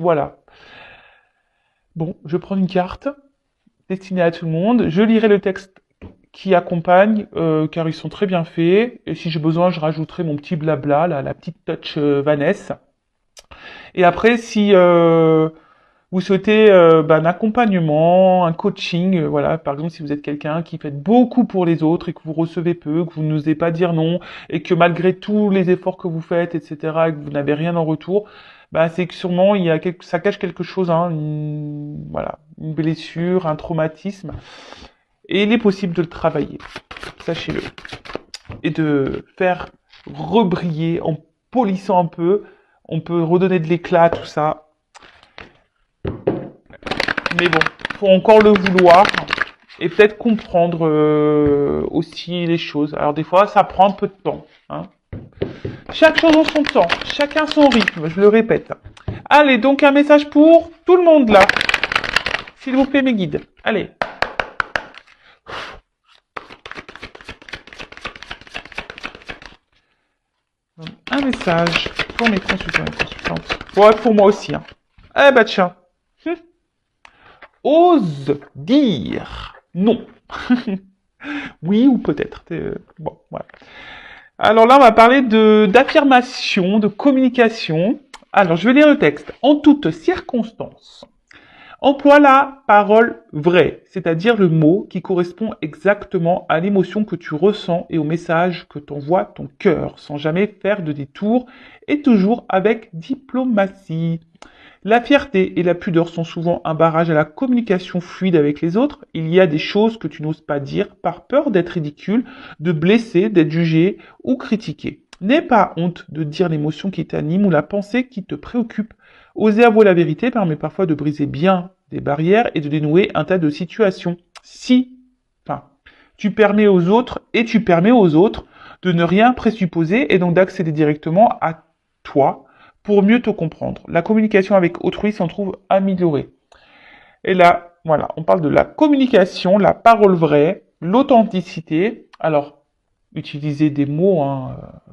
Voilà. Bon, je prends une carte destinée à tout le monde. Je lirai le texte qui accompagne, car ils sont très bien faits. Et si j'ai besoin, je rajouterai mon petit blabla, la petite touch Vanessa. Et après, si vous souhaitez un accompagnement, un coaching, voilà, par exemple, si vous êtes quelqu'un qui fait beaucoup pour les autres et que vous recevez peu, que vous n'osez pas dire non, et que malgré tous les efforts que vous faites, etc., et que vous n'avez rien en retour, bah, c'est que sûrement ça cache quelque chose, hein, voilà, une blessure, un traumatisme, et il est possible de le travailler, sachez-le, et de faire rebriller en polissant un peu. On peut redonner de l'éclat à tout ça. Mais bon, faut encore le vouloir et peut-être comprendre aussi les choses. Alors des fois, ça prend un peu de temps. Hein. Chaque chose en son temps, chacun son rythme, je le répète. Allez, donc un message pour tout le monde là. S'il vous plaît, mes guides. Allez. Un message pour mes consultants et consultantes. Ouais, pour moi aussi. Hein. Eh bah tiens. Ose dire non. Oui ou peut-être. Bon, voilà. Alors là, on va parler d'affirmation, de communication. Alors, je vais lire le texte. En toutes circonstances, emploie la parole vraie, c'est-à-dire le mot qui correspond exactement à l'émotion que tu ressens et au message que t'envoie ton cœur, sans jamais faire de détour et toujours avec diplomatie. La fierté et la pudeur sont souvent un barrage à la communication fluide avec les autres. Il y a des choses que tu n'oses pas dire par peur d'être ridicule, de blesser, d'être jugé ou critiqué. N'aie pas honte de dire l'émotion qui t'anime ou la pensée qui te préoccupe. Oser avouer la vérité permet parfois de briser bien des barrières et de dénouer un tas de situations. Tu permets aux autres de ne rien présupposer et donc d'accéder directement à toi pour mieux te comprendre. La communication avec autrui s'en trouve améliorée. Et là, voilà, on parle de la communication, la parole vraie, l'authenticité. Alors, utiliser des mots,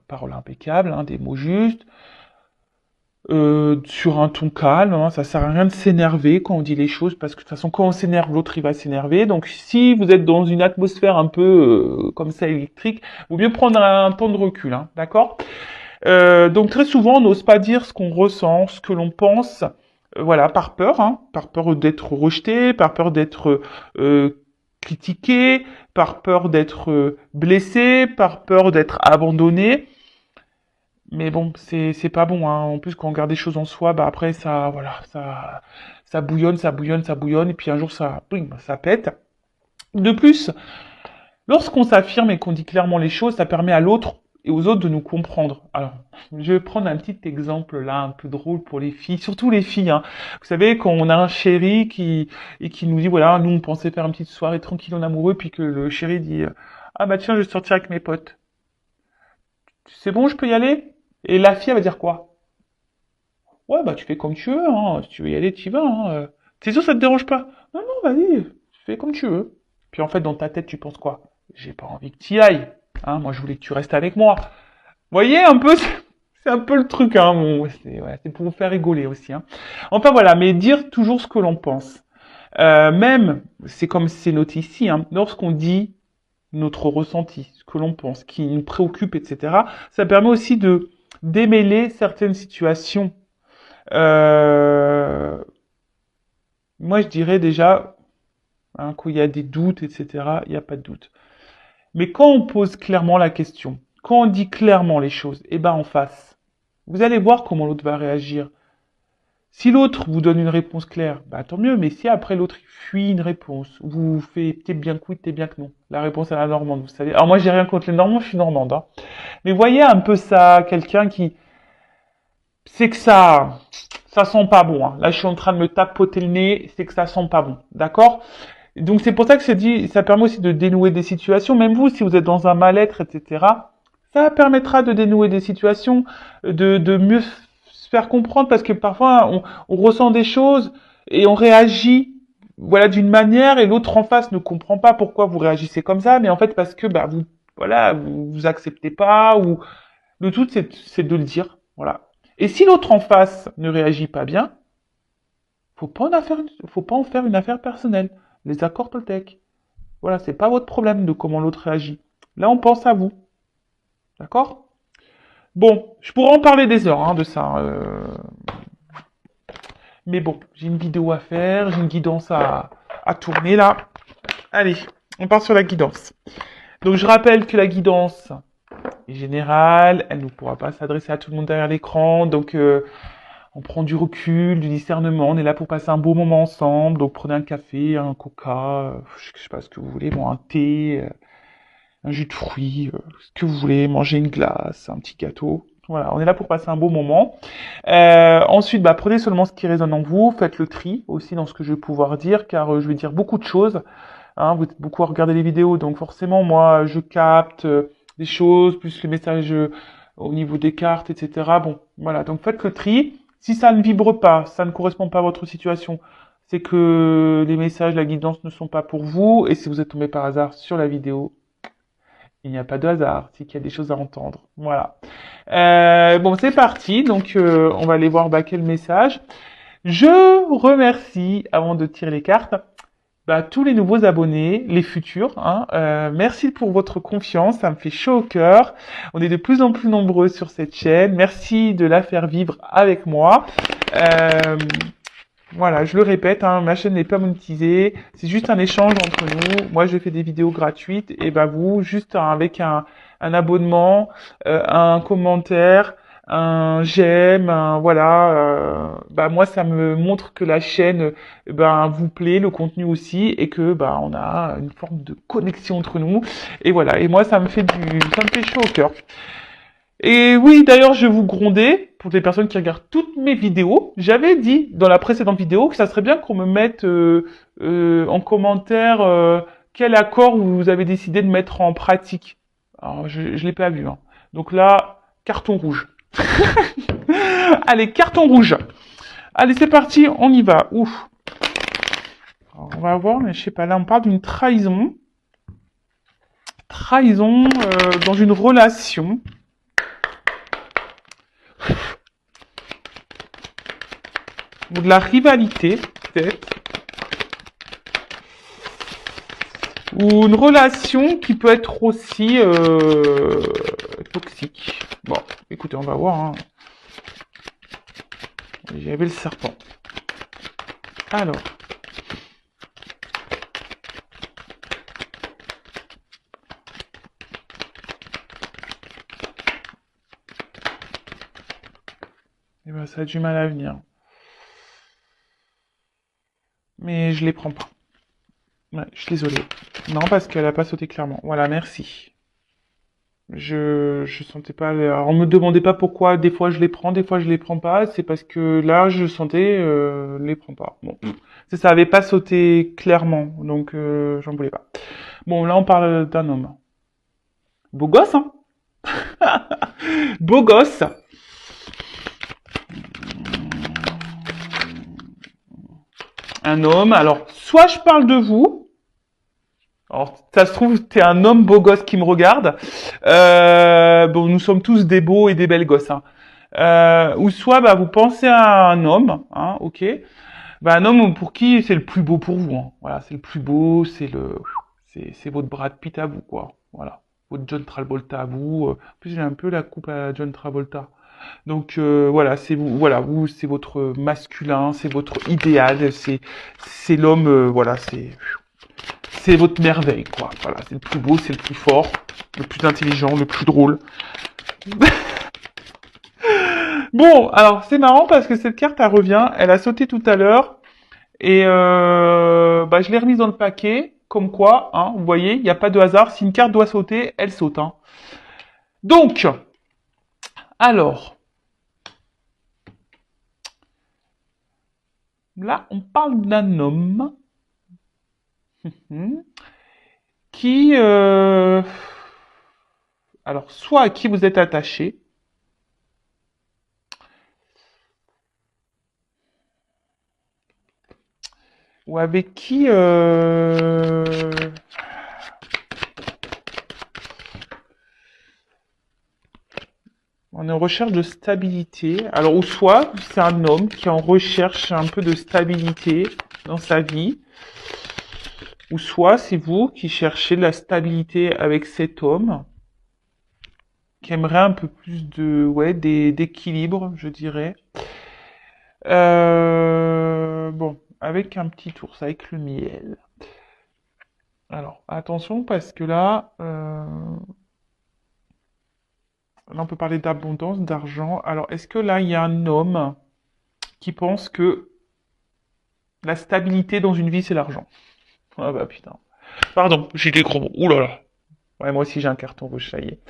parole impeccable, des mots justes, sur un ton calme, ça sert à rien de s'énerver quand on dit les choses, parce que de toute façon, quand on s'énerve, l'autre il va s'énerver. Donc, si vous êtes dans une atmosphère un peu comme ça électrique, il vaut mieux prendre un temps de recul, d'accord ? Donc très souvent, on n'ose pas dire ce qu'on ressent, ce que l'on pense, voilà, par peur d'être rejeté, par peur d'être critiqué, par peur d'être blessé, par peur d'être abandonné. Mais bon, c'est pas bon. Hein. En plus, quand on garde des choses en soi, bah après ça, voilà, ça bouillonne, ça bouillonne, ça bouillonne, et puis un jour ça, boum, ça pète. De plus, lorsqu'on s'affirme et qu'on dit clairement les choses, ça permet à l'autre et aux autres de nous comprendre. Alors, je vais prendre un petit exemple là, un peu drôle pour les filles, surtout les filles. Hein. Vous savez, quand on a un chéri qui nous dit, voilà, nous on pensait faire une petite soirée tranquille en amoureux, puis que le chéri dit, ah bah tiens, je vais sortir avec mes potes. C'est bon, je peux y aller? Et la fille, elle va dire quoi? Ouais, bah tu fais comme tu veux, hein. Si tu veux y aller, tu y vas. Hein. T'es sûr, ça te dérange pas? Non, non, vas-y, tu fais comme tu veux. Puis en fait, dans ta tête, tu penses quoi? J'ai pas envie que tu y ailles. Hein, moi, je voulais que tu restes avec moi. Vous voyez un peu, c'est un peu le truc. Hein, bon, c'est pour vous faire rigoler aussi. Hein. Enfin voilà, mais dire toujours ce que l'on pense. Même, c'est comme c'est noté ici, hein, lorsqu'on dit notre ressenti, ce que l'on pense, qui nous préoccupe, etc., ça permet aussi de démêler certaines situations. Moi, je dirais déjà, quand il y a des doutes, etc., il n'y a pas de doute. Mais quand on pose clairement la question, quand on dit clairement les choses, en face, vous allez voir comment l'autre va réagir. Si l'autre vous donne une réponse claire, tant mieux, mais si après l'autre fuit une réponse, vous fait t'es bien que oui, t'es bien que non. La réponse à la normande, vous savez. Alors moi j'ai rien contre les normands, je suis normande. Hein. Mais voyez un peu ça, quelqu'un qui c'est que ça sent pas bon. Hein. Là je suis en train de me tapoter le nez, c'est que ça sent pas bon. D'accord? Donc c'est pour ça que c'est dit, ça permet aussi de dénouer des situations, même vous, si vous êtes dans un mal-être, etc., ça permettra de dénouer des situations, de mieux se faire comprendre, parce que parfois on ressent des choses et on réagit voilà d'une manière et l'autre en face ne comprend pas pourquoi vous réagissez comme ça, mais en fait parce que vous acceptez pas, ou le tout c'est de le dire, voilà. Et si l'autre en face ne réagit pas bien, faut pas en faire une affaire personnelle. Les accords Toltec. Voilà, c'est pas votre problème de comment l'autre réagit. Là, on pense à vous. D'accord? Bon, je pourrais en parler des heures, hein, de ça. Mais bon, j'ai une vidéo à faire, j'ai une guidance à tourner là. Allez, on part sur la guidance. Donc je rappelle que la guidance est générale, elle ne pourra pas s'adresser à tout le monde derrière l'écran, donc on prend du recul, du discernement, on est là pour passer un beau moment ensemble, donc prenez un café, un coca, je sais pas ce que vous voulez, bon, un thé, un jus de fruits, ce que vous voulez, manger une glace, un petit gâteau. Voilà, on est là pour passer un beau moment. Ensuite, bah, prenez seulement ce qui résonne en vous, faites le tri aussi dans ce que je vais pouvoir dire, car je vais dire beaucoup de choses. Hein, vous êtes beaucoup à regarder les vidéos, donc forcément, moi, je capte des choses, plus les messages au niveau des cartes, etc. Bon, voilà, donc faites le tri. Si ça ne vibre pas, ça ne correspond pas à votre situation, c'est que les messages, la guidance ne sont pas pour vous, et si vous êtes tombé par hasard sur la vidéo, il n'y a pas de hasard, c'est qu'il y a des choses à entendre. Voilà. Bon, c'est parti. Donc, on va aller voir quel message. Je remercie, avant de tirer les cartes, tous les nouveaux abonnés, les futurs. Hein. Merci pour votre confiance, ça me fait chaud au cœur. On est de plus en plus nombreux sur cette chaîne. Merci de la faire vivre avec moi. Voilà, je le répète, hein, ma chaîne n'est pas monétisée, c'est juste un échange entre nous. Moi, je fais des vidéos gratuites et vous, juste avec un abonnement, un commentaire, un j'aime, moi, ça me montre que la chaîne, vous plaît, le contenu aussi, et que on a une forme de connexion entre nous. Et voilà, et moi, ça me fait chaud au cœur. Et oui, d'ailleurs, je vous grondais, pour les personnes qui regardent toutes mes vidéos, j'avais dit dans la précédente vidéo que ça serait bien qu'on me mette en commentaire quel accord vous avez décidé de mettre en pratique. Alors, je l'ai pas vu. Hein. Donc là, carton rouge. Allez, carton rouge. Allez, c'est parti, on y va. Ouf. Alors, on va voir, mais je sais pas, là, on parle d'une trahison. Trahison dans une relation. Ou de la rivalité, peut-être. Ou une relation qui peut être aussi toxique. Bon, écoutez, on va voir. Hein. J'avais le serpent. Alors. Eh ben, ça a du mal à venir. Mais je les prends pas. Ouais, je suis désolé. Non, parce qu'elle a pas sauté clairement. Voilà, merci. Je sentais pas. Alors, on me demandait pas pourquoi. Des fois je les prends, des fois je les prends pas. C'est parce que là, je sentais les prends pas. Bon, ça avait pas sauté clairement, donc j'en voulais pas. Bon, là on parle d'un homme. Beau gosse, hein. Beau gosse. Un homme. Alors, soit je parle de vous. Alors, ça se trouve, t'es un homme beau gosse qui me regarde. Bon, nous sommes tous des beaux et des belles gosses. Hein. Ou soit, vous pensez à un homme, hein, ok. Un homme pour qui c'est le plus beau pour vous. Hein. Voilà, c'est le plus beau, c'est votre Brad Pitt à vous, quoi. Voilà, votre John Travolta à vous. En plus, j'ai un peu la coupe à John Travolta. Donc voilà, c'est vous, c'est votre masculin, c'est votre idéal, c'est l'homme, c'est votre merveille, quoi. Voilà, c'est le plus beau, c'est le plus fort, le plus intelligent, le plus drôle. Bon, alors c'est marrant parce que cette carte, elle revient, elle a sauté tout à l'heure, et je l'ai remise dans le paquet, comme quoi, hein, vous voyez, il n'y a pas de hasard, si une carte doit sauter, elle saute. Hein. Donc, alors, là, on parle d'un homme qui, alors, soit à qui vous êtes attaché, ou avec qui, on est en recherche de stabilité. Alors, ou soit c'est un homme qui est en recherche un peu de stabilité dans sa vie, ou soit c'est vous qui cherchez de la stabilité avec cet homme, qui aimerait un peu plus de, ouais, d'équilibre, je dirais. Bon, avec un petit ours, avec le miel. Alors, attention, parce que là, on peut parler d'abondance, d'argent. Alors, est-ce que là, il y a un homme qui pense que la stabilité dans une vie, c'est l'argent? Ah bah putain. Pardon, j'ai des gros mots. Ouh là là. Ouais, moi aussi, j'ai un carton rouge, ça y est.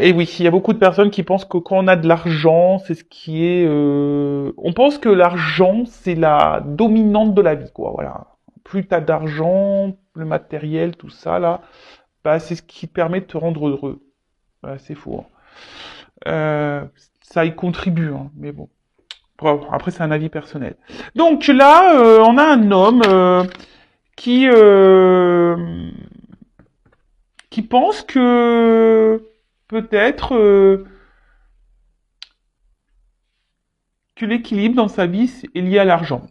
Et oui, il y a beaucoup de personnes qui pensent que quand on a de l'argent, c'est ce qui est... On pense que l'argent, c'est la dominante de la vie, quoi. Voilà. Plus t'as d'argent, le matériel, tout ça, là, bah, c'est ce qui permet de te rendre heureux. Voilà, c'est faux, hein. Ça y contribue, hein, mais bon. Bon, après, c'est un avis personnel. Donc là, on a un homme qui qui pense que peut-être que l'équilibre dans sa vie est lié à l'argent.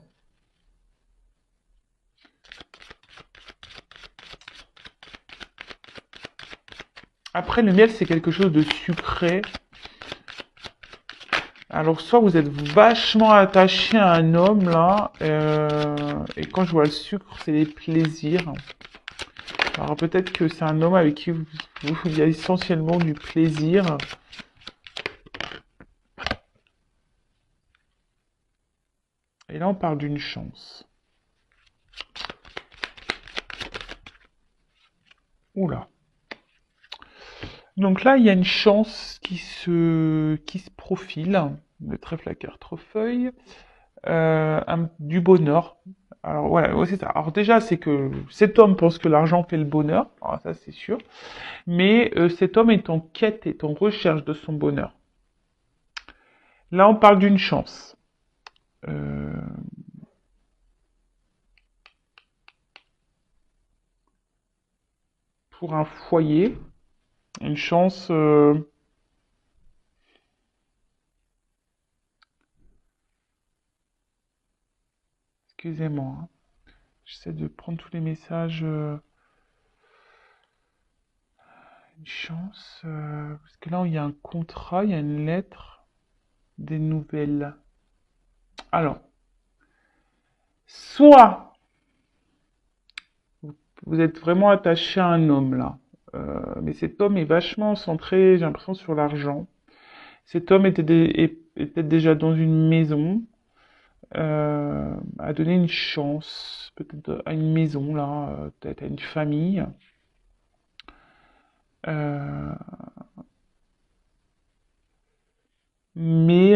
Après, le miel, c'est quelque chose de sucré. Alors, soit vous êtes vachement attaché à un homme, là, et quand je vois le sucre, c'est les plaisirs. Alors, peut-être que c'est un homme avec qui il y a essentiellement du plaisir. Et là, on parle d'une chance. Oula. Donc là, il y a une chance qui se profile. Le trèfle à quatre-feuilles. Du bonheur. Alors voilà, ouais, c'est ça. Alors déjà, c'est que cet homme pense que l'argent fait le bonheur. Alors, ça, c'est sûr. Mais cet homme est en quête, est en recherche de son bonheur. Là, on parle d'une chance. Pour un foyer, une chance... Excusez-moi, hein. J'essaie de prendre tous les messages. Une chance. Parce que là, il y a un contrat, il y a une lettre, des nouvelles. Alors, soit vous êtes vraiment attaché à un homme là, mais cet homme est vachement centré, j'ai l'impression, sur l'argent. Cet homme est peut-être déjà dans une maison, a donné une chance, peut-être à une maison là, peut-être à une famille. Euh, mais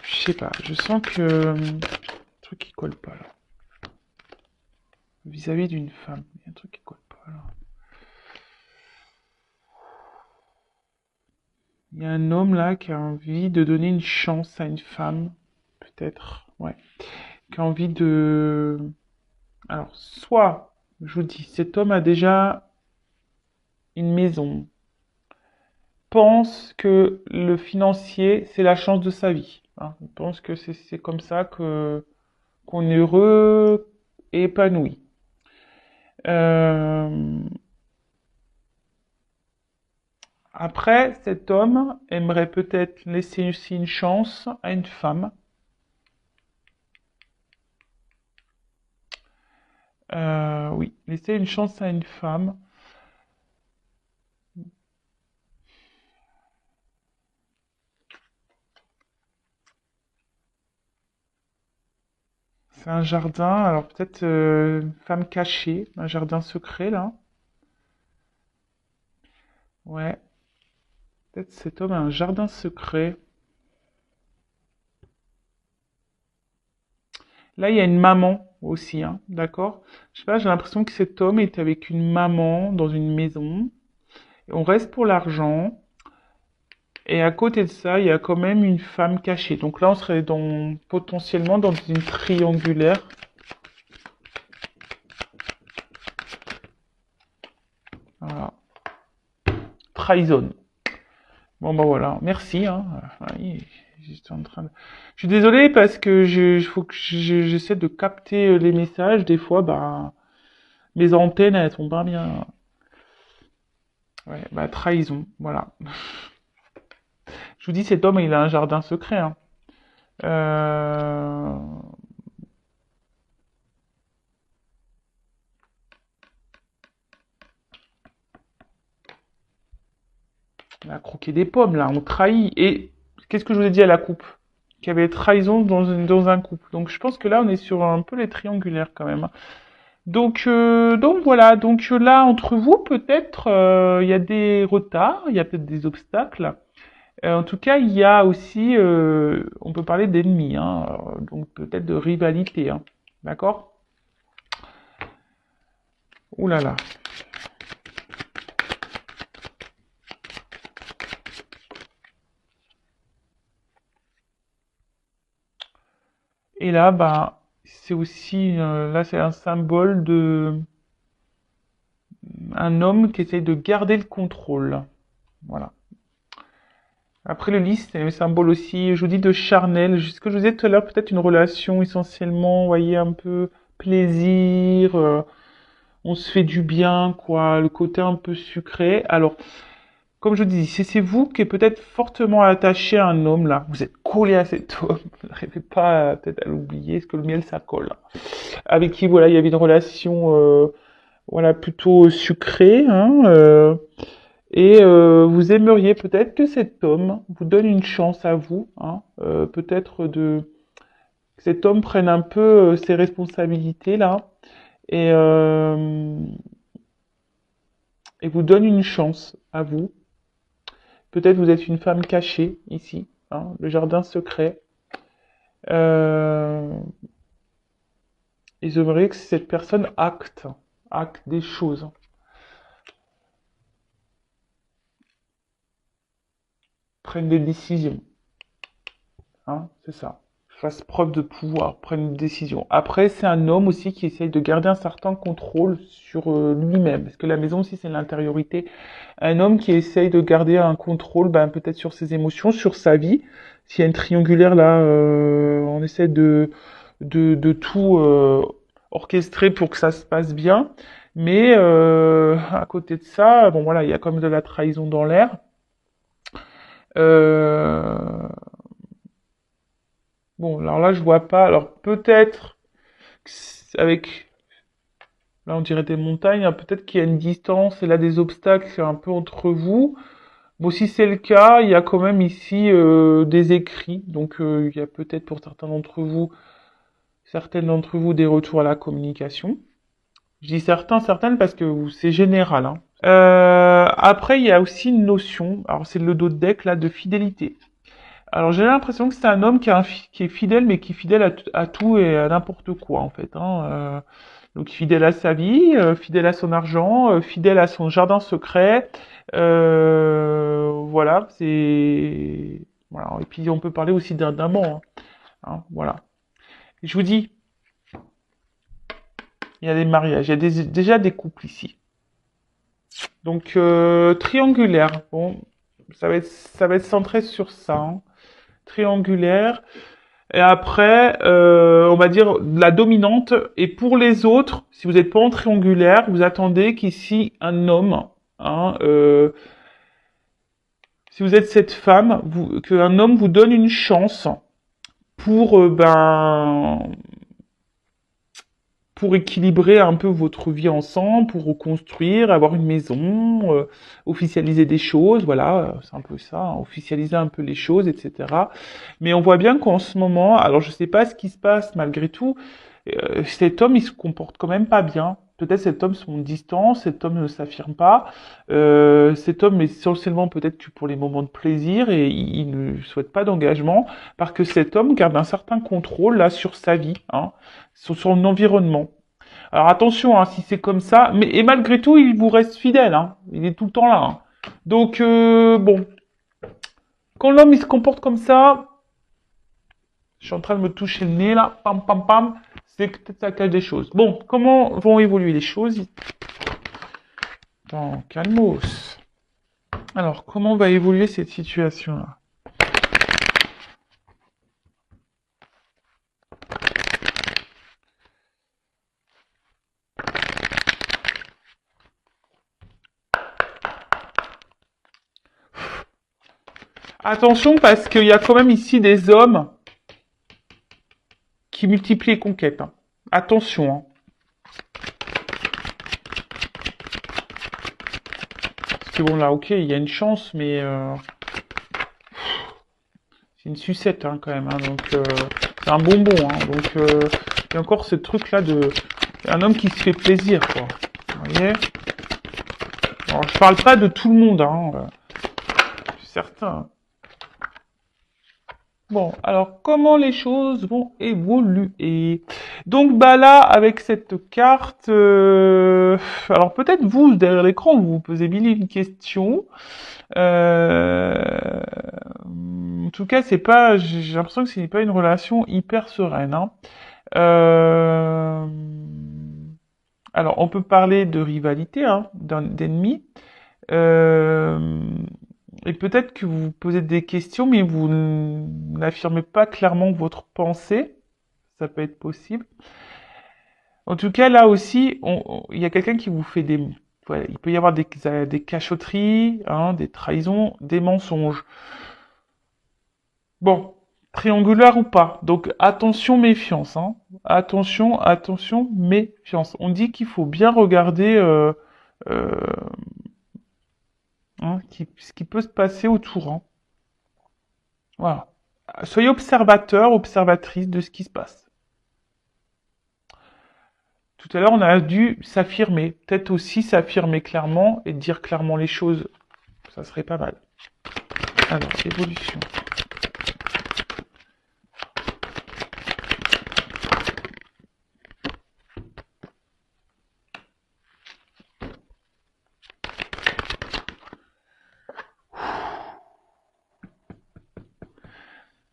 je sais pas, je sens que un truc qui colle pas là. Vis-à-vis d'une femme, il y a un truc qui colle pas là. Il y a un homme là qui a envie de donner une chance à une femme, peut-être, ouais, qui a envie de... Alors, soit, je vous dis, cet homme a déjà une maison, pense que le financier, c'est la chance de sa vie, hein. Il pense que c'est comme ça que qu'on est heureux et épanoui. Euh, Après, cet homme aimerait peut-être laisser aussi une chance à une femme. Oui, laisser une chance à une femme. C'est un jardin, alors peut-être une femme cachée, un jardin secret là. Ouais, peut-être cet homme a un jardin secret. Là, il y a une maman aussi, hein, d'accord? Je sais pas, j'ai l'impression que cet homme est avec une maman dans une maison. On reste pour l'argent. Et à côté de ça, il y a quand même une femme cachée. Donc là, on serait potentiellement dans une triangulaire. trahison. Bon, bah voilà, merci. Hein. Je suis désolé parce que faut que j'essaie de capter les messages. Des fois, bah, mes antennes, elles sont pas bien. Ouais, bah, trahison, voilà. Je vous dis, cet homme, il a un jardin secret. Hein. Euh... On a croqué des pommes, là, on trahit. Et qu'est-ce que je vous ai dit à la coupe? Qu'il y avait trahison dans un couple. Donc je pense que là, on est sur un peu les triangulaires quand même. Donc voilà. Donc là, entre vous, peut-être, il y a des retards, il y a peut-être des obstacles. En tout cas, il y a aussi, on peut parler d'ennemis, hein, donc peut-être de rivalité. Hein. D'accord? Ouh là là. Et là, bah, c'est aussi, là, c'est un symbole de un homme qui essaye de garder le contrôle. Voilà. Après le lys, c'est un symbole aussi, je vous dis, de charnel. Ce que je vous disais tout à l'heure, peut-être une relation essentiellement, vous voyez, un peu plaisir, on se fait du bien, quoi, le côté un peu sucré. Alors, comme je vous dis, si c'est vous qui êtes peut-être fortement attaché à un homme, là, vous êtes collé à cet homme, vous n'arrivez pas peut-être à l'oublier, parce que le miel, ça colle. Avec qui, voilà, il y avait une relation, voilà, plutôt sucrée, hein, et vous aimeriez peut-être que cet homme vous donne une chance à vous, hein, peut-être que cet homme prenne un peu ses responsabilités là et et vous donne une chance à vous. Peut-être vous êtes une femme cachée ici, hein, le jardin secret. Euh, et j'aimerais que cette personne acte des choses, prenne des décisions, hein, c'est ça. Fasse preuve de pouvoir, prenne une décision. Après, c'est un homme aussi qui essaye de garder un certain contrôle sur lui-même, parce que la maison aussi c'est l'intériorité. Un homme qui essaye de garder un contrôle, ben, peut-être sur ses émotions, sur sa vie. S'il y a une triangulaire là, on essaie de tout orchestrer pour que ça se passe bien. Mais à côté de ça, bon voilà, il y a quand même de la trahison dans l'air. Euh, Bon, alors là, je vois pas. Alors peut-être avec, là, on dirait des montagnes, hein, peut-être qu'il y a une distance et là des obstacles un peu entre vous. Bon, si c'est le cas, il y a quand même ici des écrits. Donc il y a peut-être pour certaines d'entre vous, des retours à la communication. Je dis certains, certaines parce que c'est général. Hein. Après, il y a aussi une notion. Alors c'est le dos de deck là de fidélité. Alors j'ai l'impression que c'est un homme qui est fidèle, mais qui est fidèle à tout et à n'importe quoi en fait. Hein. Donc fidèle à sa vie, fidèle à son argent, fidèle à son jardin secret. Voilà, c'est voilà. Et puis on peut parler aussi d'un amant. Hein. Hein, voilà. Et je vous dis, il y a des mariages, il y a déjà des couples ici. Donc triangulaire. Bon, ça va être centré sur ça. Hein. Triangulaire. Et après, on va dire la dominante. Et pour les autres, si vous n'êtes pas en triangulaire, vous attendez qu'ici un homme, hein, si vous êtes cette femme, qu'un homme vous donne une chance pour pour équilibrer un peu votre vie ensemble, pour reconstruire, avoir une maison, officialiser des choses, voilà, c'est un peu ça, hein, officialiser un peu les choses, etc. Mais on voit bien qu'en ce moment, alors je sais pas ce qui se passe malgré tout, cet homme il se comporte quand même pas bien. Peut-être cet homme sont distant, cet homme ne s'affirme pas, cet homme est essentiellement peut-être que pour les moments de plaisir et il ne souhaite pas d'engagement, parce que cet homme garde un certain contrôle là sur sa vie, hein, sur son environnement. Alors attention, hein, si c'est comme ça, mais et malgré tout, il vous reste fidèle, hein, il est tout le temps là. Hein. Donc bon, quand l'homme il se comporte comme ça, je suis en train de me toucher le nez là, pam pam pam, c'est que peut-être ça cache des choses. Bon, comment vont évoluer les choses? Attends, calmos. Alors, comment va évoluer cette situation-là? Attention, parce qu'il y a quand même ici des hommes qui multiplient les conquêtes, hein. Attention, hein. Parce que bon, là, ok, il y a une chance, mais c'est une sucette, hein, quand même, hein, donc c'est un bonbon, hein, donc il y a encore ce truc-là de... Un homme qui se fait plaisir, quoi. Vous voyez? Alors, je parle pas de tout le monde, hein, je suis certain. Bon, alors comment les choses vont évoluer? Donc bah là, avec cette carte, alors peut-être vous, derrière l'écran, vous vous posez mille et une questions. En tout cas, c'est pas, j'ai l'impression que ce n'est pas une relation hyper sereine, hein. Euh, alors, on peut parler de rivalité, hein, d'ennemis. Euh, et peut-être que vous vous posez des questions, mais vous n'affirmez pas clairement votre pensée. Ça peut être possible. En tout cas, là aussi, il y a quelqu'un qui vous fait des... Voilà, il peut y avoir des cachotteries, hein, des trahisons, des mensonges. Bon, triangulaire ou pas. Donc attention, méfiance, hein. Attention, attention, méfiance. On dit qu'il faut bien regarder euh, hein, ce qui peut se passer autour, hein. Voilà. Soyez observateur, observatrice de ce qui se passe. Tout à l'heure, on a dû s'affirmer. Peut-être aussi s'affirmer clairement et dire clairement les choses. Ça serait pas mal. Alors, évolution.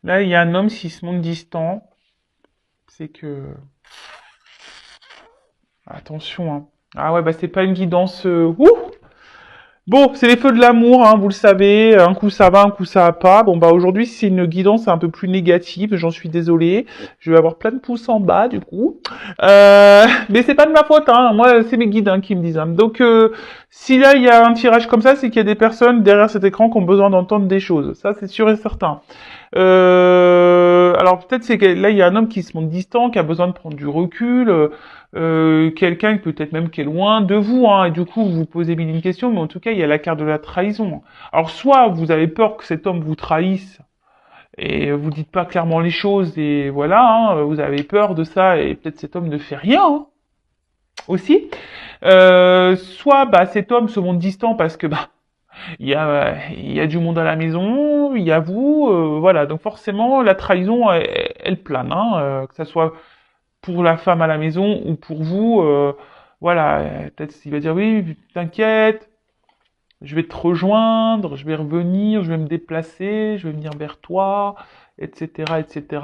Là, il y a un homme, s'il se montre distant, c'est que... Attention, hein. Ah ouais, bah c'est pas une guidance... Ouh. Bon, c'est les feux de l'amour, hein, vous le savez. Un coup ça va, un coup ça va pas. Bon, bah aujourd'hui, c'est une guidance un peu plus négative. J'en suis désolé. Je vais avoir plein de pouces en bas, du coup. Mais c'est pas de ma faute, hein. Moi, c'est mes guides, hein, qui me disent, hein. Donc, si là, il y a un tirage comme ça, c'est qu'il y a des personnes derrière cet écran qui ont besoin d'entendre des choses. Ça, c'est sûr et certain. Alors peut-être c'est que là il y a un homme qui se montre distant, qui a besoin de prendre du recul, quelqu'un peut-être même qui est loin de vous, hein, et du coup vous vous posez mille une questions, mais en tout cas il y a la carte de la trahison. Alors soit vous avez peur que cet homme vous trahisse et vous dites pas clairement les choses et voilà, hein, vous avez peur de ça et peut-être cet homme ne fait rien, hein, aussi. Soit bah cet homme se montre distant parce que bah il y a du monde à la maison, il y a vous, voilà. Donc forcément, la trahison, elle plane, hein, que ça soit pour la femme à la maison ou pour vous, voilà. Peut-être il va dire oui, t'inquiète, je vais te rejoindre, je vais revenir, je vais me déplacer, je vais venir vers toi, etc., etc.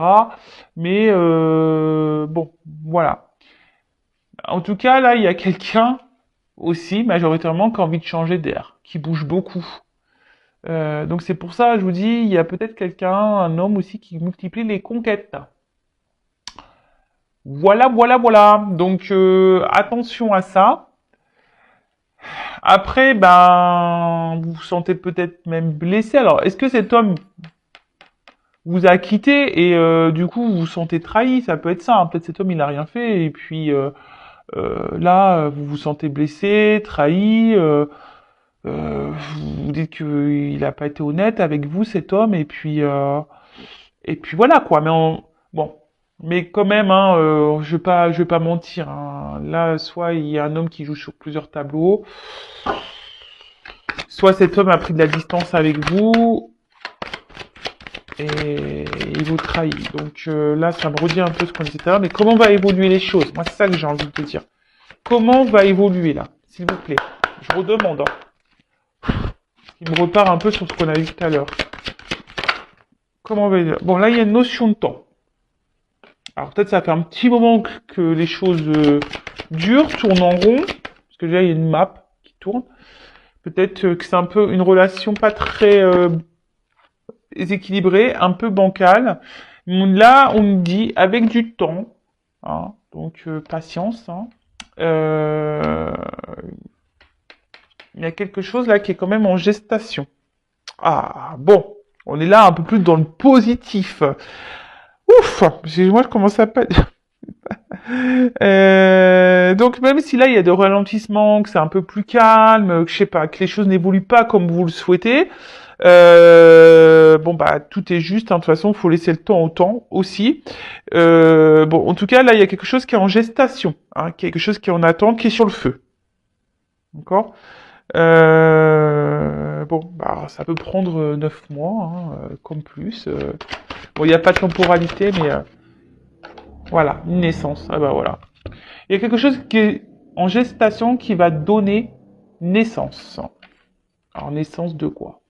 Mais bon, voilà. En tout cas, là, il y a quelqu'un aussi, majoritairement, qui a envie de changer d'air, qui bouge beaucoup. Donc c'est pour ça, je vous dis, il y a peut-être quelqu'un, un homme aussi, qui multiplie les conquêtes. Voilà, voilà, voilà. Donc attention à ça. Après, ben, vous vous sentez peut-être même blessé. Alors, est-ce que cet homme vous a quitté et du coup vous vous sentez trahi? Ça peut être ça, hein. Peut-être cet homme il a rien fait et puis là vous vous sentez blessé, trahi. Vous dites qu'il n'a pas été honnête avec vous, cet homme, et puis voilà quoi. Bon, mais quand même, hein, je vais pas mentir, hein. Là, soit il y a un homme qui joue sur plusieurs tableaux, soit cet homme a pris de la distance avec vous et il vous trahit. Donc là, ça me redit un peu ce qu'on disait tout à l'heure. Mais comment va évoluer les choses? Moi, c'est ça que j'ai envie de te dire. Comment va évoluer là, s'il vous plaît? Je redemande, hein. Il me repart un peu sur ce qu'on a vu tout à l'heure. Comment on va dire? Bon, là, il y a une notion de temps. Alors, peut-être ça fait un petit moment que les choses durent, tournent en rond. Parce que là, il y a une map qui tourne. Peut-être que c'est un peu une relation pas très équilibrée, un peu bancale. Là, on me dit avec du temps, hein, donc patience, hein, euh, il y a quelque chose là qui est quand même en gestation. Ah, bon, on est là un peu plus dans le positif. Ouf, parce que moi je commence à pas... donc même si là il y a des ralentissements, que c'est un peu plus calme, que je sais pas, que les choses n'évoluent pas comme vous le souhaitez, bon bah tout est juste, hein, de toute façon il faut laisser le temps au temps aussi. Bon en tout cas là il y a quelque chose qui est en gestation, hein, quelque chose qui est en attente, qui est sur le feu. D'accord. Bon, bah, ça peut prendre 9 mois, hein, comme plus. Bon, il n'y a pas de temporalité, mais voilà, une naissance. Ah bah voilà. Il y a quelque chose qui est en gestation qui va donner naissance. Alors, naissance de quoi?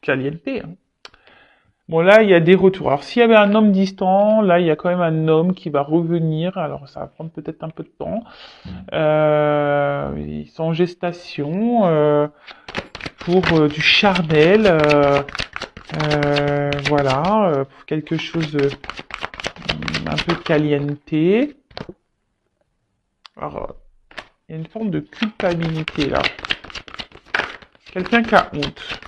Caliente, hein. Bon, là, il y a des retours. Alors, s'il y avait un homme distant, là, il y a quand même un homme qui va revenir. Alors, ça va prendre peut-être un peu de temps. Ils sont en gestation pour du charnel. Voilà, pour quelque chose un peu caliente. Alors, il y a une forme de culpabilité là. Quelqu'un qui a honte.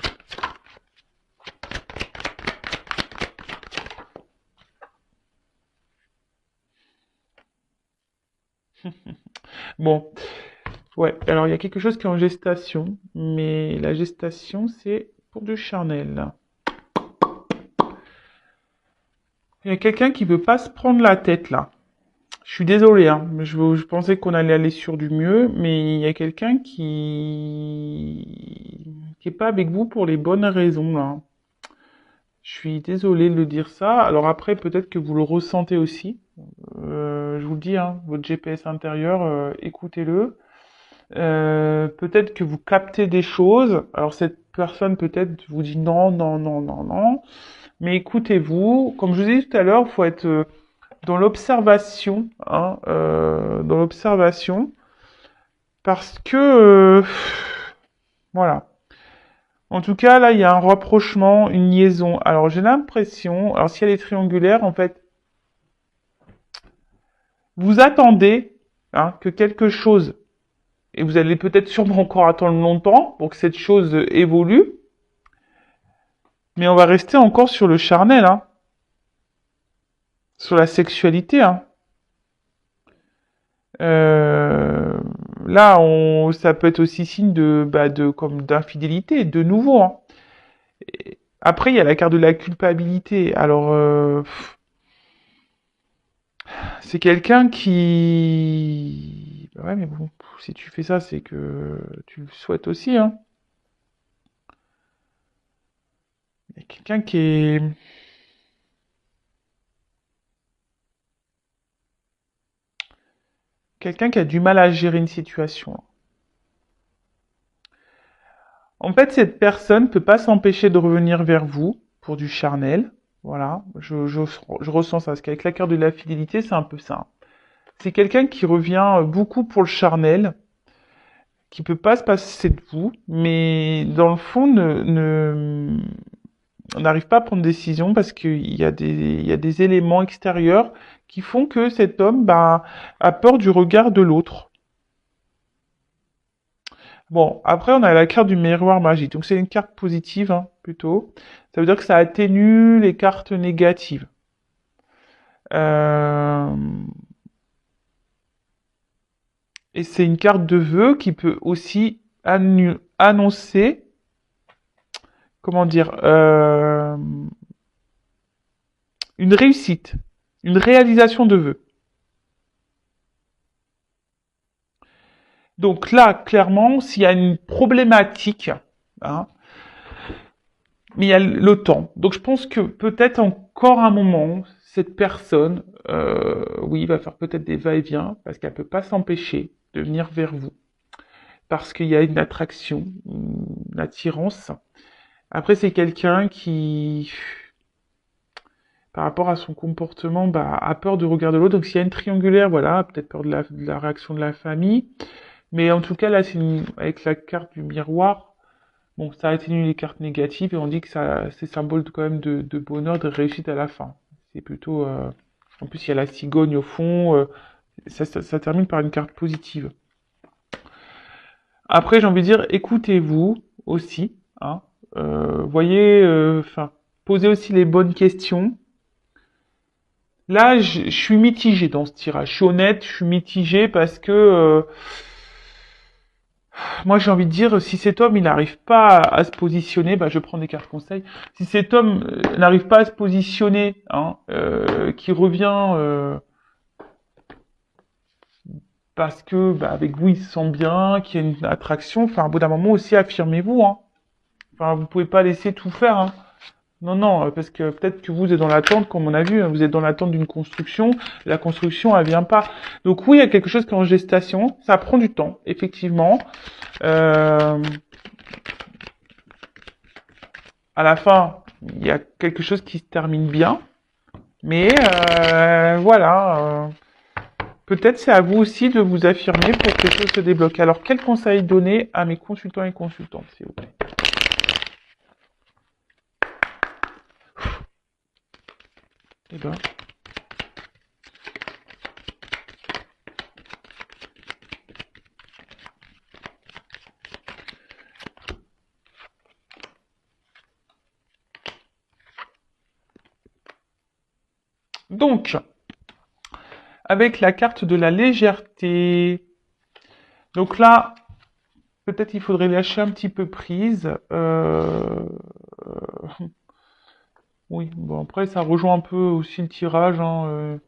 Bon, ouais, alors il y a quelque chose qui est en gestation, mais la gestation, c'est pour du charnel. Il y a quelqu'un qui veut pas se prendre la tête là. Je suis désolé, hein. Je pensais qu'on allait aller sur du mieux, mais il y a quelqu'un qui est pas avec vous pour les bonnes raisons là. Je suis désolé de le dire ça. Alors après, peut-être que vous le ressentez aussi. Je vous le dis, hein, votre GPS intérieur, écoutez-le. Peut-être que vous captez des choses. Alors cette personne peut-être vous dit non, non, non, non, non. Mais écoutez-vous. Comme je vous ai dit tout à l'heure, il faut être dans l'observation, hein, dans l'observation, parce que voilà. En tout cas, là, il y a un rapprochement, une liaison. Alors, j'ai l'impression, alors si elle est triangulaire, en fait, vous attendez hein, que quelque chose, et vous allez peut-être sûrement encore attendre longtemps pour que cette chose évolue, mais on va rester encore sur le charnel, hein, sur la sexualité. Hein. Euh, Là, ça peut être aussi signe comme d'infidélité, de nouveau. Hein. Après, il y a la carte de la culpabilité. Alors, c'est quelqu'un qui... Bah ouais, mais bon, si tu fais ça, c'est que tu le souhaites aussi, hein. Il y a quelqu'un qui est... Quelqu'un qui a du mal à gérer une situation. En fait, cette personne peut pas s'empêcher de revenir vers vous pour du charnel. Voilà, je ressens ça. Parce qu'avec la carte de la fidélité, c'est un peu ça. C'est quelqu'un qui revient beaucoup pour le charnel, qui peut pas se passer de vous, mais dans le fond, on n'arrive pas à prendre de décision parce il y a des éléments extérieurs qui font que cet homme a peur du regard de l'autre. Bon, après on a la carte du miroir magique, donc c'est une carte positive hein, plutôt. Ça veut dire que ça atténue les cartes négatives. Euh, Et c'est une carte de vœux qui peut aussi annoncer, comment dire, une réussite, une réalisation de vœux. Donc là, clairement, s'il y a une problématique, hein, mais il y a le temps. Donc je pense que peut-être encore un moment, cette personne, oui, va faire peut-être des va-et-vient, parce qu'elle peut pas s'empêcher de venir vers vous. Parce qu'il y a une attraction, une attirance. Après, c'est quelqu'un qui... par rapport à son comportement, a peur de regarder l'autre. Donc s'il y a une triangulaire, voilà, peut-être peur de la réaction de la famille. Mais en tout cas, là, avec la carte du miroir, bon, ça atténue les cartes négatives et on dit que c'est symbole quand même de bonheur, de réussite à la fin. C'est plutôt... En plus, il y a la cigogne au fond. Ça termine par une carte positive. Après, j'ai envie de dire, écoutez-vous aussi. Hein, voyez, posez aussi les bonnes questions. Là, je suis mitigé dans ce tirage. Je suis honnête, je suis mitigé parce que moi, j'ai envie de dire, si cet homme il n'arrive pas à se positionner, je prends des cartes conseils. Si cet homme n'arrive pas à se positionner, qui revient parce que avec vous il se sent bien, qu'il y a une attraction. Enfin, au bout d'un moment aussi, affirmez-vous. Hein. Enfin, vous pouvez pas laisser tout faire. Hein. Non, non, parce que peut-être que vous êtes dans l'attente, comme on a vu, hein, vous êtes dans l'attente d'une construction, la construction, elle vient pas. Donc oui, il y a quelque chose qui est en gestation, ça prend du temps, effectivement. À la fin, il y a quelque chose qui se termine bien, mais voilà, peut-être c'est à vous aussi de vous affirmer pour que les choses se débloquent. Alors, quel conseil donner à mes consultants et consultantes, s'il vous plaît? Eh ben... Donc, avec la carte de la légèreté. Donc là, peut-être il faudrait lâcher un petit peu prise. Oui, bon après ça rejoint un peu aussi le tirage, une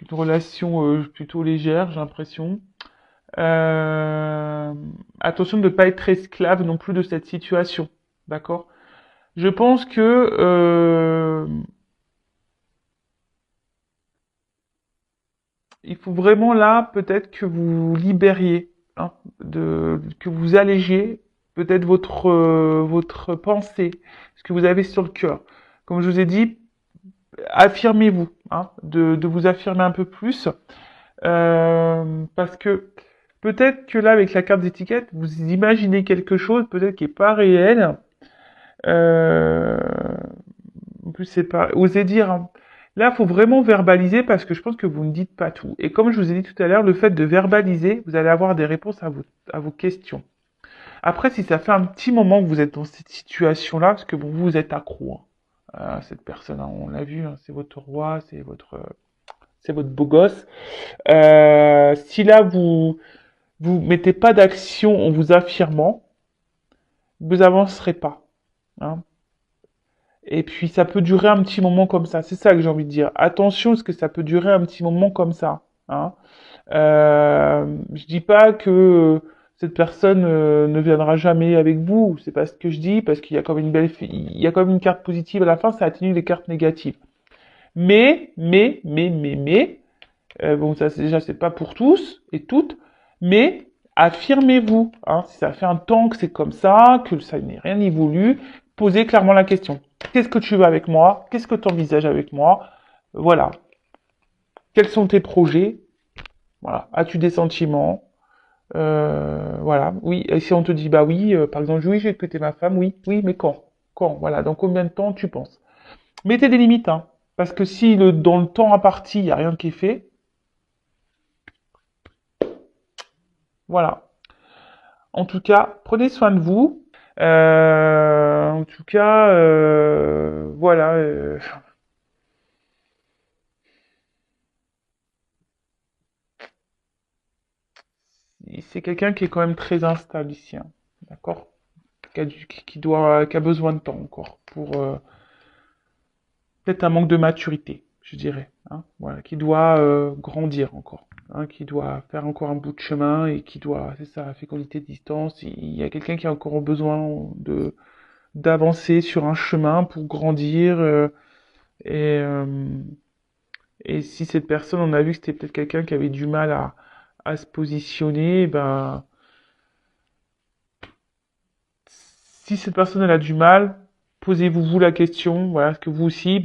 relation plutôt légère, j'ai l'impression. Euh, Attention de ne pas être esclave non plus de cette situation, d'accord? Je pense que il faut vraiment là peut-être que vous libériez, hein, que vous allégiez peut-être votre pensée, ce que vous avez sur le cœur. Comme je vous ai dit, affirmez-vous, de vous affirmer un peu plus, parce que peut-être que là avec la carte d'étiquette, vous imaginez quelque chose peut-être qui est pas réel. Euh, En plus, c'est pas... Osez dire, hein. Là, il faut vraiment verbaliser parce que je pense que vous ne dites pas tout. Et comme je vous ai dit tout à l'heure, le fait de verbaliser, vous allez avoir des réponses à vos questions. Après, si ça fait un petit moment que vous êtes dans cette situation-là, parce que bon, vous êtes accro, hein, à cette personne, hein, on l'a vu, hein, c'est votre roi, c'est votre beau gosse. Si là, vous mettez pas d'action en vous affirmant, vous avancerez pas. Hein. Et puis ça peut durer un petit moment comme ça. C'est ça que j'ai envie de dire. Attention, parce que ça peut durer un petit moment comme ça. Hein. Je dis pas que cette personne ne viendra jamais avec vous. C'est pas ce que je dis, parce qu'il y a comme une il y a comme une carte positive à la fin, ça atténue les cartes négatives. Bon, ça déjà c'est pas pour tous et toutes, mais affirmez-vous. Hein, si ça fait un temps que c'est comme ça, que ça n'est rien n'y voulu, posez clairement la question. Qu'est-ce que tu veux avec moi? Qu'est-ce que tu envisages avec moi? Voilà. Quels sont tes projets? Voilà. As-tu des sentiments? Voilà. Oui. Et si on te dit bah oui, par exemple, oui, j'ai quitter ma femme, oui, oui, mais quand? Quand? Voilà. Dans combien de temps tu penses? Mettez des limites, hein. Parce que si dans le temps imparti, il n'y a rien qui est fait, voilà. En tout cas, prenez soin de vous. En tout cas, voilà. C'est quelqu'un qui est quand même très instable ici, hein. D'accord? Qui a besoin de temps encore pour peut-être un manque de maturité, je dirais. Hein, voilà, qui doit grandir encore, hein, qui doit faire encore un bout de chemin et qui doit, c'est ça, la fécondité de distance. Il y a quelqu'un qui a encore besoin de d'avancer sur un chemin pour grandir et et si cette personne, on a vu que c'était peut-être quelqu'un qui avait du mal à se positionner, si cette personne elle a du mal, posez-vous la question, voilà, est-ce que vous aussi,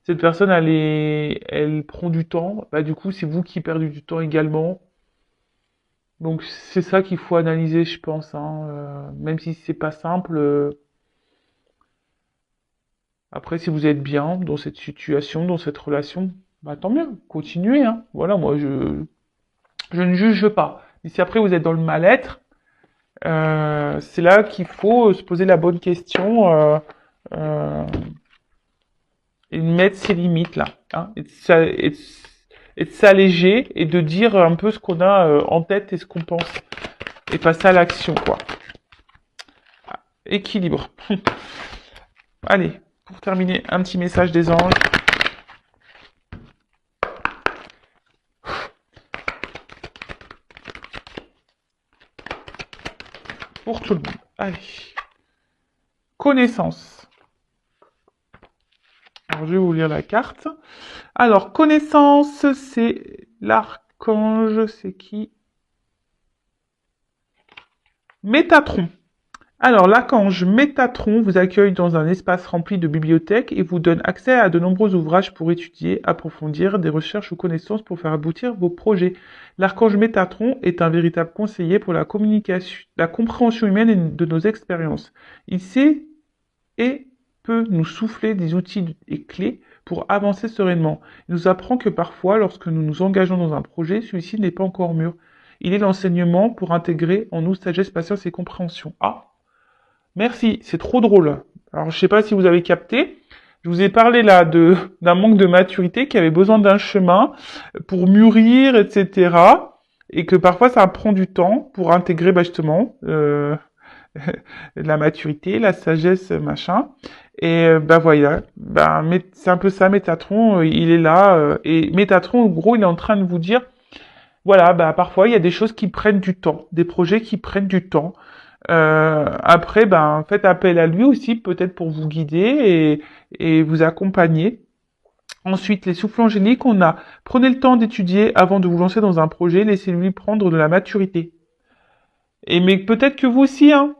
c'est cette personne, elle prend du temps, bah du coup, c'est vous qui perdez du temps également. Donc c'est ça qu'il faut analyser, je pense, hein. Même si c'est pas simple. Après, si vous êtes bien dans cette situation, dans cette relation, bah tant mieux, continuez, hein. Voilà, moi je ne juge pas. Et si après vous êtes dans le mal-être, c'est là qu'il faut se poser la bonne question euh, et mettre ses limites là, hein, et de s'alléger et de dire un peu ce qu'on a en tête et ce qu'on pense et passer à l'action quoi. Équilibre. Allez, pour terminer, un petit message des anges. Pour tout le monde. Allez. Connaissance. Alors, je vais vous lire la carte. Alors, connaissance, c'est l'archange, c'est qui? Métatron. Alors, l'archange Métatron vous accueille dans un espace rempli de bibliothèques et vous donne accès à de nombreux ouvrages pour étudier, approfondir des recherches ou connaissances pour faire aboutir vos projets. L'archange Métatron est un véritable conseiller pour la communication, la compréhension humaine et de nos expériences. Il sait et peut nous souffler des outils et clés pour avancer sereinement. Il nous apprend que parfois, lorsque nous nous engageons dans un projet, celui-ci n'est pas encore mûr. Il est l'enseignement pour intégrer en nous sagesse, patience et compréhension. Ah, merci, c'est trop drôle. Alors, je sais pas si vous avez capté. Je vous ai parlé là d'un manque de maturité qui avait besoin d'un chemin pour mûrir, etc. Et que parfois ça prend du temps pour intégrer justement la maturité, la sagesse, machin. Et bah voilà, bah, c'est un peu ça, Métatron, il est là. Et Métatron, en gros, il est en train de vous dire, voilà, bah parfois il y a des choses qui prennent du temps, des projets qui prennent du temps. Après, ben, faites appel à lui aussi, peut-être pour vous guider et vous accompagner. Ensuite, les souffles angéliques, on a prenez le temps d'étudier avant de vous lancer dans un projet, laissez-lui prendre de la maturité. Et mais peut-être que vous aussi, hein,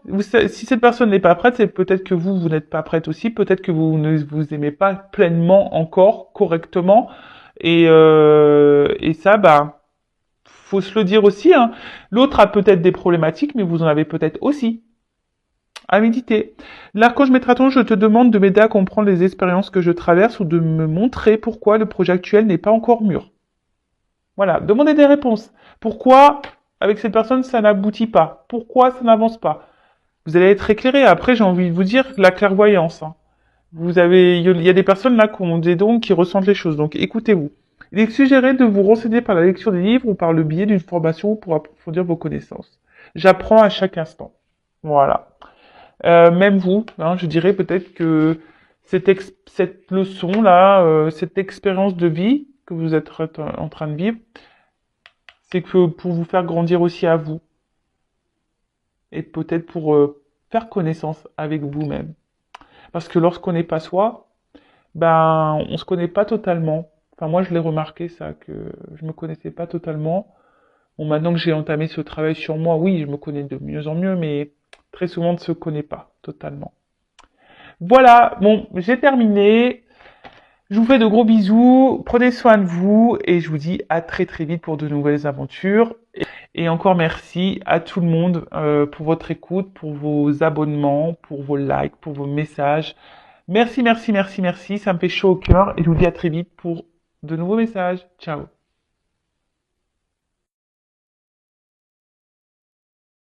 si cette personne n'est pas prête, c'est peut-être que vous n'êtes pas prête aussi, peut-être que vous ne vous aimez pas pleinement encore, correctement, et ça, bah, faut se le dire aussi, hein. L'autre a peut-être des problématiques, mais vous en avez peut-être aussi. À méditer. L'archange Métatron, je te demande de m'aider à comprendre les expériences que je traverse ou de me montrer pourquoi le projet actuel n'est pas encore mûr. Voilà, demandez des réponses. Pourquoi, avec cette personne, ça n'aboutit pas? Pourquoi ça n'avance pas? Vous allez être éclairé. Après, j'ai envie de vous dire la clairvoyance, hein. Il y a des personnes là qui ont des dons, qui ressentent les choses. Donc, écoutez-vous. Il est suggéré de vous renseigner par la lecture des livres ou par le biais d'une formation pour approfondir vos connaissances. J'apprends à chaque instant. Voilà. Même vous, hein, je dirais peut-être que cette leçon-là, cette expérience de vie que vous êtes en train de vivre, c'est que pour vous faire grandir aussi à vous et peut-être pour faire connaissance avec vous-même. Parce que lorsqu'on n'est pas soi, ben on se connaît pas totalement. Enfin moi je l'ai remarqué ça, que je me connaissais pas totalement. Bon maintenant que j'ai entamé ce travail sur moi, oui je me connais de mieux en mieux, mais très souvent on ne se connaît pas totalement. Voilà, bon j'ai terminé. Je vous fais de gros bisous, prenez soin de vous et je vous dis à très très vite pour de nouvelles aventures. Et encore merci à tout le monde pour votre écoute, pour vos abonnements, pour vos likes, pour vos messages. Merci, merci, merci, merci, ça me fait chaud au cœur et je vous dis à très vite pour de nouveaux messages. Ciao.